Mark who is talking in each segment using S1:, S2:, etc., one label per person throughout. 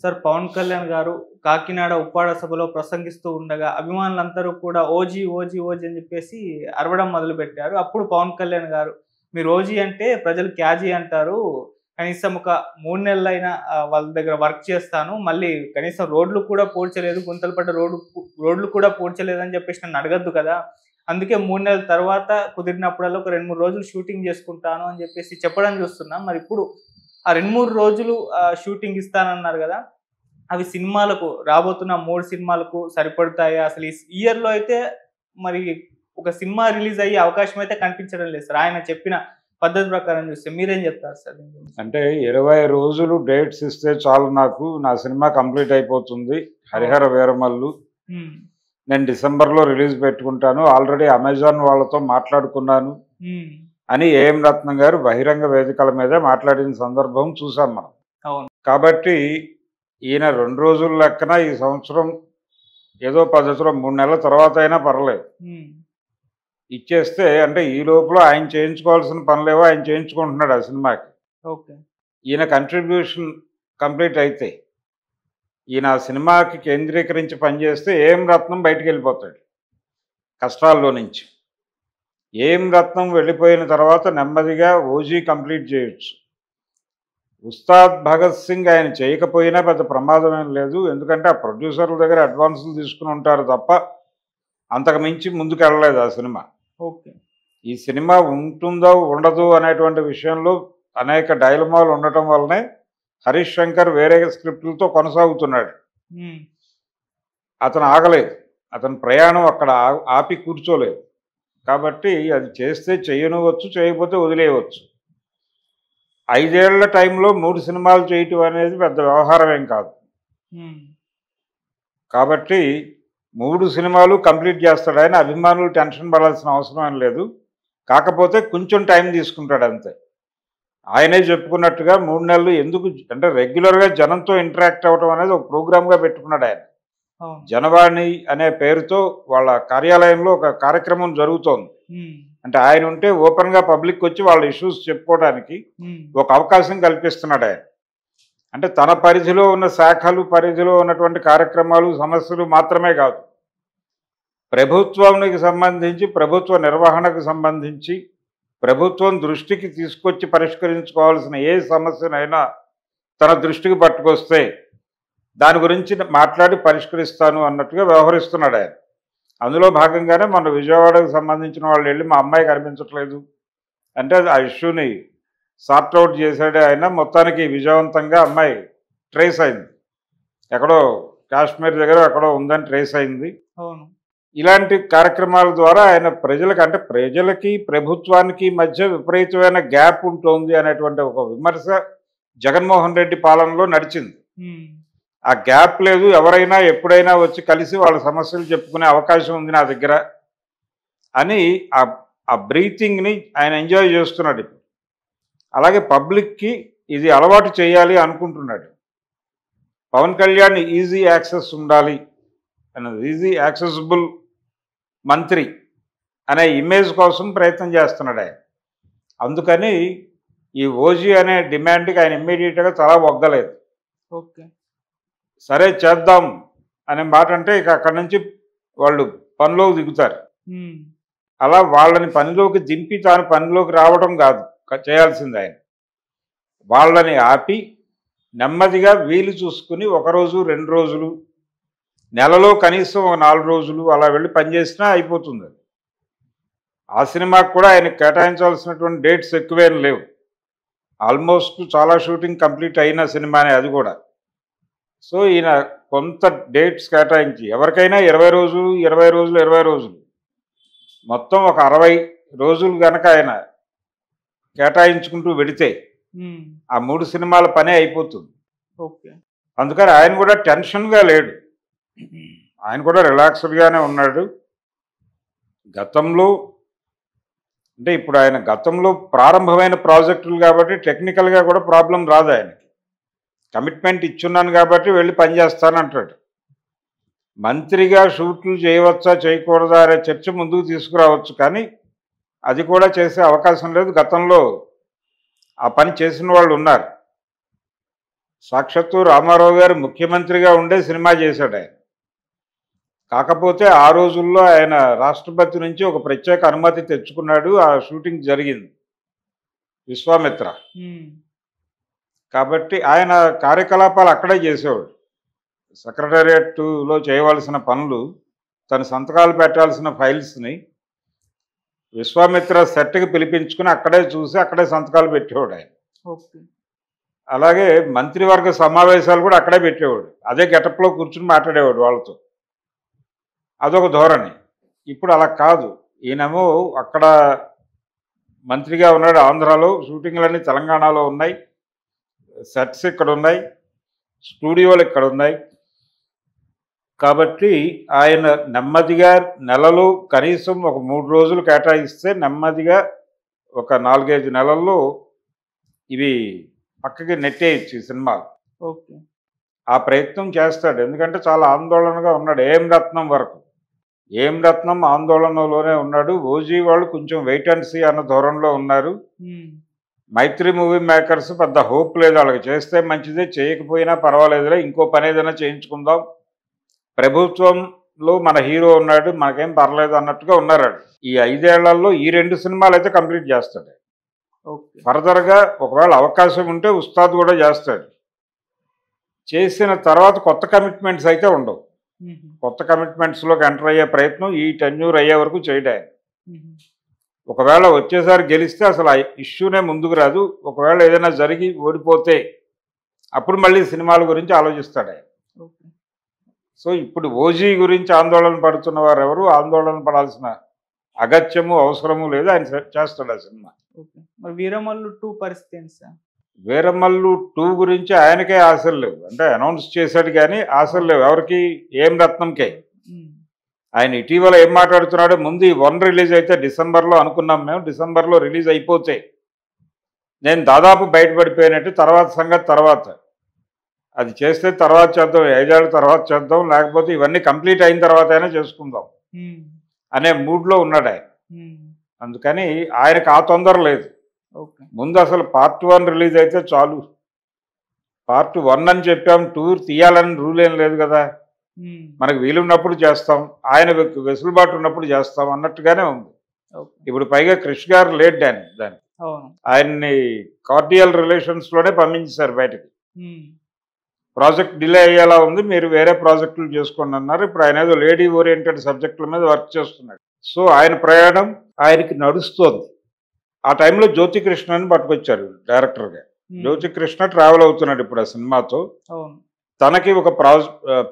S1: Sir Pawan Kalyan గారు కాకినాడ ఉప్పాడ సభలో ప్రసంగిస్తూ ఉండగా అభిమానులందరూ కూడా ఓజీ ఓజీ ఓజీ అని చెప్పేసి అరవడం మొదలుపెట్టారు. అప్పుడు పవన్ కళ్యాణ్ గారు మీరు ఓజీ అంటే ప్రజలు క్యాజీ అంటారు. కనీసం ఒక 3 నెలలైనా వాళ్ళ దగ్గర వర్క్ చేస్తాను. మళ్ళీ కనీసం రోడ్లు కూడా పూడ్చలేదు. గుంతలు పడ్డ రోడ్లు కూడా పూడ్చలేదని చెప్పేసి నన్ను అడగొద్దు కదా! అందుకే 3 నెలల తర్వాత కుదిరినప్పుడల్లా ఒక 2, 3 రోజులు షూటింగ్ చేసుకుంటాను అని చెప్పేసి చెప్పడం చూస్తున్నాం. మరి ఇప్పుడు ఆ 2, 3 రోజులు షూటింగ్ ఇస్తానన్నారు గదా! అవి సినిమాలకు రాబోతున్న 3 సినిమాలకు సరిపడతాయా? అసలు ఈ ఇయర్‌లో అయితే మరి ఒక సినిమా రిలీజ్ అయ్యే అవకాశం అయితే కనిపించడం లేదు సార్. ఆయన చెప్పిన పద్ధతి ప్రకారం చూస్తే. మీరేం చెప్తారు సార్ దీని గురించి?
S2: అంటే 20 రోజులు డేట్స్ ఇస్తే చాలు నాకు. నా సినిమా కంప్లీట్ అయిపోతుంది. 'హరిహర వీరమల్లు'
S1: హ్మ్.
S2: నేను డిసెంబర్‌లో రిలీజ్ పెట్టుకుంటాను. ఆల్రెడీ అమెజాన్ వాళ్ళతో మాట్లాడుకున్నాను
S1: హ్మ్.
S2: అని ఏఎం రత్నం గారు బహిరంగ వేదికల మీదే మాట్లాడిన సందర్భం చూసాం మనం.
S1: అవును.
S2: కాబట్టి ఈయన 2 రోజుల లెక్కన ఈ సంవత్సరం ఏదో పద్ధతిలో 3 నెలల తర్వాత అయినా పర్లేదు.
S1: హ్మ్.
S2: ఇచ్చేస్తే అంటే ఈ లోపల ఆయన చేయించుకోవాల్సిన పనులేవో ఆయన చేయించుకుంటున్నాడు ఆ సినిమాకి.
S1: ఓకే.
S2: ఈయన కంట్రిబ్యూషన్ కంప్లీట్ అయితే ఈయన ఆ సినిమాకి కేంద్రీకరించి పనిచేస్తే ఏఎం రత్నం బయటికెళ్ళిపోతాడు కష్టాల్లో నుంచి. ఏఎం రత్నం వెళ్ళిపోయిన తర్వాత నెమ్మదిగా ఓజీ కంప్లీట్ చేయొచ్చు. ఉస్తాద్ భగత్ సింగ్ ఆయన చేయకపోయినా పెద్ద ప్రమాదం ఏం లేదు. ఎందుకంటే ఆ ప్రొడ్యూసర్ల దగ్గర అడ్వాన్సులు తీసుకుని ఉంటారు తప్ప అంతకు మించి ముందుకెళ్ళలేదు ఆ సినిమా.
S1: ఓకే.
S2: ఈ సినిమా ఉంటుందో ఉండదు అనేటువంటి విషయంలో అనేక డైలమాలు ఉండటం వల్లనే హరీష్ శంకర్ వేరే స్క్రిప్టులతో కొనసాగుతున్నాడు.
S1: హ్మ్.
S2: అతను ఆగలేదు. అతని ప్రయాణం అక్కడ ఆపి కూర్చోలేదు. కాబట్టి అది చేస్తే చేయనివ్వచ్చు, చేయకపోతే వదిలేయవచ్చు. 5 ఏళ్ల టైంలో 3 సినిమాలు చేయటం అనేది పెద్ద వ్యవహారం ఏం కాదు.
S1: హ్మ్.
S2: కాబట్టి 3 సినిమాలు కంప్లీట్ చేస్తాడు ఆయన. అభిమానులు టెన్షన్ పడాల్సిన అవసరం ఏం లేదు. కాకపోతే కొంచెం టైం తీసుకుంటాడు అంతే. ఆయనే చెప్పుకున్నట్టుగా 3 నెలలు ఎందుకు అంటే రెగ్యులర్‌గా జనంతో ఇంటరాక్ట్ అవ్వడం అనేది ఒక ప్రోగ్రామ్‌గా పెట్టుకున్నాడు ఆయన.
S1: అవును.
S2: జనవాణి అనే పేరుతో వాళ్ళ కార్యాలయంలో ఒక కార్యక్రమం జరుగుతోంది.
S1: హ్మ్.
S2: అంటే ఆయన ఉంటే ఓపెన్‌గా పబ్లిక్ వచ్చి వాళ్ళ ఇష్యూస్ చెప్పుకోవడానికి
S1: హ్మ్.
S2: ఒక అవకాశం కల్పిస్తున్నాడు ఆయన. అంటే తన పరిధిలో ఉన్న శాఖలు, పరిధిలో ఉన్నటువంటి కార్యక్రమాలు, సమస్యలు మాత్రమే కాదు. ప్రభుత్వానికి సంబంధించి, ప్రభుత్వ నిర్వహణకు సంబంధించి, ప్రభుత్వం దృష్టికి తీసుకొచ్చి పరిష్కరించుకోవాల్సిన ఏ సమస్యనైనా తన దృష్టికి పట్టుకొస్తే దాని గురించి మాట్లాడి పరిష్కరిస్తాను అన్నట్టుగా వ్యవహరిస్తున్నాడు ఆయన. అందులో భాగంగానే మన విజయవాడకు సంబంధించిన వాళ్ళు వెళ్ళి మా అమ్మాయి కనిపించట్లేదు అంటే ఆ ఇష్యూని సార్ట్ అవుట్ చేశాడే ఆయన. మొత్తానికి విజయవంతంగా అమ్మాయి ట్రేస్ అయింది. ఎక్కడో కాశ్మీర్ దగ్గర ఎక్కడో ఉందని ట్రేస్ అయింది.
S1: అవును.
S2: ఇలాంటి కార్యక్రమాల ద్వారా ఆయన ప్రజలకి ప్రభుత్వానికి మధ్య విపరీతమైన గ్యాప్ ఉంటుంది అనేటువంటి ఒక విమర్శ జగన్మోహన్ రెడ్డి పాలనలో నడిచింది.
S1: హ్మ్.
S2: ఆ గ్యాప్ లేదు, ఎవరైనా ఎప్పుడైనా వచ్చి కలిసి వాళ్ళ సమస్యలు చెప్పుకునే అవకాశం ఉంది నా దగ్గర అని ఆ బ్రీతింగ్ని ఆయన ఎంజాయ్ చేస్తున్నాడు ఇప్పుడు. అలాగే పబ్లిక్కి ఇది అలవాటు చేయాలి అనుకుంటున్నాడు. పవన్ కళ్యాణ్ ఈజీ యాక్సెస్ ఉండాలి అన్నది, ఈజీ యాక్సెసిబుల్ మంత్రి అనే ఇమేజ్ కోసం ప్రయత్నం చేస్తున్నాడు ఆయన. అందుకని ఈ ఓజీ అనే డిమాండ్కి ఆయన ఇమ్మీడియట్గా చాలా ఒగ్గలేదు.
S1: ఓకే.
S2: సరే చేద్దాం అనే మాట అంటే ఇక అక్కడి నుంచి వాళ్ళు పనిలోకి దిగుతారు.
S1: హ్మ్.
S2: అలా వాళ్ళని పనిలోకి దింపి తాను పనిలోకి రావడం కాదు చేయాల్సింది ఆయన. వాళ్ళని ఆపి నెమ్మదిగా వీలు చూసుకుని 1 రోజు 2 రోజులు నెలలో కనీసం 4 రోజులు అలా వెళ్ళి పనిచేసినా అయిపోతుంది. ఆ సినిమాకి కూడా ఆయనకు కేటాయించాల్సినటువంటి డేట్స్ ఎక్కువేం లేవు. ఆల్మోస్ట్ చాలా షూటింగ్ కంప్లీట్ అయిన సినిమానే అది కూడా. సో ఈయన కొంత డేట్స్ కేటాయించి ఎవరికైనా 20 రోజులు 20 రోజులు 20 రోజులు మొత్తం ఒక 60 రోజులు కనుక ఆయన కేటాయించుకుంటూ వెడితే ఆ 3 సినిమాల పనే అయిపోతుంది.
S1: ఓకే.
S2: అందుకని ఆయన కూడా టెన్షన్గా లేడు, ఆయన కూడా రిలాక్స్డ్గానే ఉన్నాడు. గతంలో అంటే ఇప్పుడు ఆయన గతంలో ప్రారంభమైన ప్రాజెక్టులు కాబట్టి టెక్నికల్గా కూడా ప్రాబ్లం రాదు ఆయనకి. కమిట్మెంట్ ఇచ్చున్నాను కాబట్టి వెళ్ళి పనిచేస్తానంటాడు. మంత్రిగా షూట్లు చేయవచ్చా చేయకూడదా అనే చర్చ ముందుకు తీసుకురావచ్చు, కానీ అది కూడా చేసే అవకాశం లేదు. గతంలో ఆ పని చేసిన వాళ్ళు ఉన్నారు. సాక్షాత్తు రామారావు గారు ముఖ్యమంత్రిగా ఉండే సినిమా చేశాడు ఆయన. కాకపోతే ఆ రోజుల్లో ఆయన రాష్ట్రపతి నుంచి ఒక ప్రత్యేక అనుమతి తెచ్చుకున్నాడు. ఆ షూటింగ్ జరిగింది విశ్వామిత్ర. కాబట్టి ఆయన కార్యకలాపాలు అక్కడే చేసేవాడు. సెక్రటేరియట్లో చేయవలసిన పనులు, తన సంతకాలు పెట్టాల్సిన ఫైల్స్ని విశ్వామిత్ర సెట్కి పిలిపించుకుని అక్కడే చూసి అక్కడే సంతకాలు పెట్టేవాడు ఆయన. అలాగే మంత్రివర్గ సమావేశాలు కూడా అక్కడే పెట్టేవాడు. అదే గెటప్లో కూర్చుని మాట్లాడేవాడు వాళ్ళతో. అదొక ధోరణి. ఇప్పుడు అలా కాదు. ఈయనేమో అక్కడ మంత్రిగా ఉన్నాడు ఆంధ్రాలో, షూటింగ్లన్నీ తెలంగాణలో ఉన్నాయి, సెట్స్ ఇక్కడ ఉన్నాయి, స్టూడియోలు ఇక్కడ ఉన్నాయి. కాబట్టి ఆయన నెమ్మదిగా నెలలో కనీసం ఒక 3 రోజులు కేటాయిస్తే నెమ్మదిగా ఒక 4-5 నెలల్లో ఇవి పక్కకి నెట్టేయచ్చు ఈ సినిమాలు. ఆ ప్రయత్నం చేస్తాడు. ఎందుకంటే చాలా ఆందోళనగా ఉన్నాడు ఏం రత్నం వరకు. ఏం రత్నం ఆందోళనలోనే ఉన్నాడు. ఓజీ వాళ్ళు కొంచెం వెయిట్ అండ్ సీ అన్న ధోరణిలో ఉన్నారు. మైత్రి మూవీ మేకర్స్ పెద్ద హోప్ లేదు వాళ్ళకి. చేస్తే మంచిదే, చేయకపోయినా పర్వాలేదులే, ఇంకో పని ఏదైనా చేయించుకుందాం, ప్రభుత్వంలో మన హీరో ఉన్నాడు, మనకేం పర్లేదు అన్నట్టుగా ఉన్నారు. ఈ 5 ఏళ్లలో ఈ 2 సినిమాలు అయితే కంప్లీట్ చేస్తాడు. ఫర్దర్గా ఒకవేళ అవకాశం ఉంటే ఉస్తాద్ కూడా చేస్తాడు. చేసిన తర్వాత కొత్త కమిట్మెంట్స్ అయితే ఉండవు. కొత్త కమిట్మెంట్స్లోకి ఎంటర్ అయ్యే ప్రయత్నం ఈ టెన్యూర్ అయ్యే వరకు చేయడాయి. ఒకవేళ వచ్చేసారి గెలిస్తే అసలు ఆ ఇష్యూనే ముందుకు రాదు. ఒకవేళ ఏదైనా జరిగి ఓడిపోతే అప్పుడు మళ్ళీ సినిమాల గురించి ఆలోచిస్తాడు ఆయన. సో ఇప్పుడు ఓజీ గురించి ఆందోళన పడుతున్న వారు ఎవరు ఆందోళన పడాల్సిన అగత్యము అవసరము లేదు. ఆయన చేస్తాడు ఆ సినిమా.
S1: మరి వీరమల్లు 2 పరిస్థితి ఏంటి సార్?
S2: వీరమల్లు 2 గురించి ఆయనకే ఆశలు లేవు. అంటే అనౌన్స్ చేశాడు కానీ ఆశలు లేవు ఎవరికి, ఏం రత్నంకే. ఆయన ఇటీవల ఏం మాట్లాడుతున్నాడో, ముందు ఈ 1 రిలీజ్ అయితే డిసెంబర్లో అనుకున్నాం మేము, డిసెంబర్లో రిలీజ్ అయిపోతే నేను దాదాపు బయటపడిపోయినట్టు, తర్వాత సంగతి తర్వాత, అది చేస్తే తర్వాత చేద్దాం, 5 ఏళ్ళ తర్వాత చేద్దాం, లేకపోతే ఇవన్నీ కంప్లీట్ అయిన తర్వాత అయినా చేసుకుందాం అనే మూడ్లో ఉన్నాడు ఆయన. అందుకని ఆయనకు ఆ తొందర లేదు. ముందు అసలు పార్ట్ 1 రిలీజ్ అయితే చాలు. పార్ట్ 1 అని చెప్పాం, 2 తీయాలని రూల్ ఏం లేదు కదా. మనకు వీలున్నప్పుడు చేస్తాం, ఆయన వెసులుబాటు ఉన్నప్పుడు చేస్తాం అన్నట్టుగానే ఉంది. ఇప్పుడు పైగా క్రిష్ గారు లేట్ దాన్ని ఆయన్ని కార్డియల్ రిలేషన్స్లోనే పంపించేశారు బయటకి. ప్రాజెక్ట్ డిలే అయ్యేలా ఉంది, మీరు వేరే ప్రాజెక్టులు చేసుకోండి అన్నారు. ఇప్పుడు ఆయన ఏదో లేడీ ఓరియంటెడ్ సబ్జెక్టుల మీద వర్క్ చేస్తున్నాడు. సో ఆయన ప్రయాణం ఆయనకి నడుస్తోంది. ఆ టైంలో జ్యోతికృష్ణని పట్టుకొచ్చారు డైరెక్టర్గా. జ్యోతికృష్ణ ట్రావెల్ అవుతున్నాడు ఇప్పుడు ఆ సినిమాతో. తనకి ఒక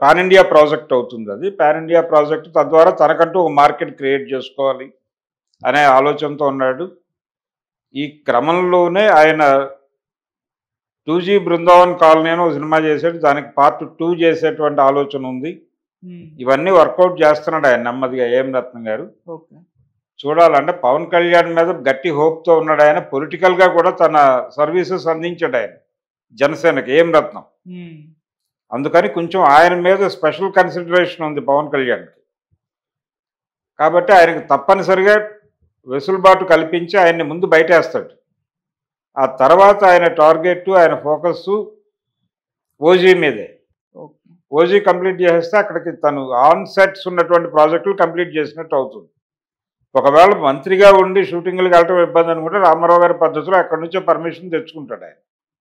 S2: పాన్ ఇండియా ప్రాజెక్ట్ అవుతుంది. అది పాన్ ఇండియా ప్రాజెక్ట్, తద్వారా తనకంటూ ఒక మార్కెట్ క్రియేట్ చేసుకోవాలి అనే ఆలోచనతో ఉన్నాడు. ఈ క్రమంలోనే ఆయన 2G బృందావన్ కాలనీ అని ఒక సినిమా చేశాడు. దానికి పార్ట్ 2 చేసేటువంటి ఆలోచన ఉంది. ఇవన్నీ వర్కౌట్ చేస్తున్నాడు ఆయన నెమ్మదిగా ఏం రత్నం గారు. చూడాలంటే పవన్ కళ్యాణ్ మీద గట్టి హోప్తో ఉన్నాడు ఆయన. పొలిటికల్గా కూడా తన సర్వీసెస్ అందించాడు ఆయన జనసేనకి ఏం రత్నం. అందుకని కొంచెం ఆయన మీద స్పెషల్ కన్సిడరేషన్ ఉంది పవన్ కళ్యాణ్కి. కాబట్టి ఆయనకు తప్పనిసరిగా వెసులుబాటు కల్పించి ఆయన్ని ముందు బయటేస్తాడు. ఆ తర్వాత ఆయన టార్గెట్, ఆయన ఫోకస్ ఓజీ మీదే. ఓజీ కంప్లీట్ చేసేస్తే అక్కడికి తను ఆన్ సెట్స్ ఉన్నటువంటి ప్రాజెక్టులు కంప్లీట్ చేసినట్టు అవుతుంది. ఒకవేళ మంత్రిగా ఉండి షూటింగ్లకు వెళ్ళటం ఇబ్బంది అనుకుంటే రామారావు గారి పద్ధతిలో అక్కడి నుంచే పర్మిషన్ తెచ్చుకుంటాడు ఆయన.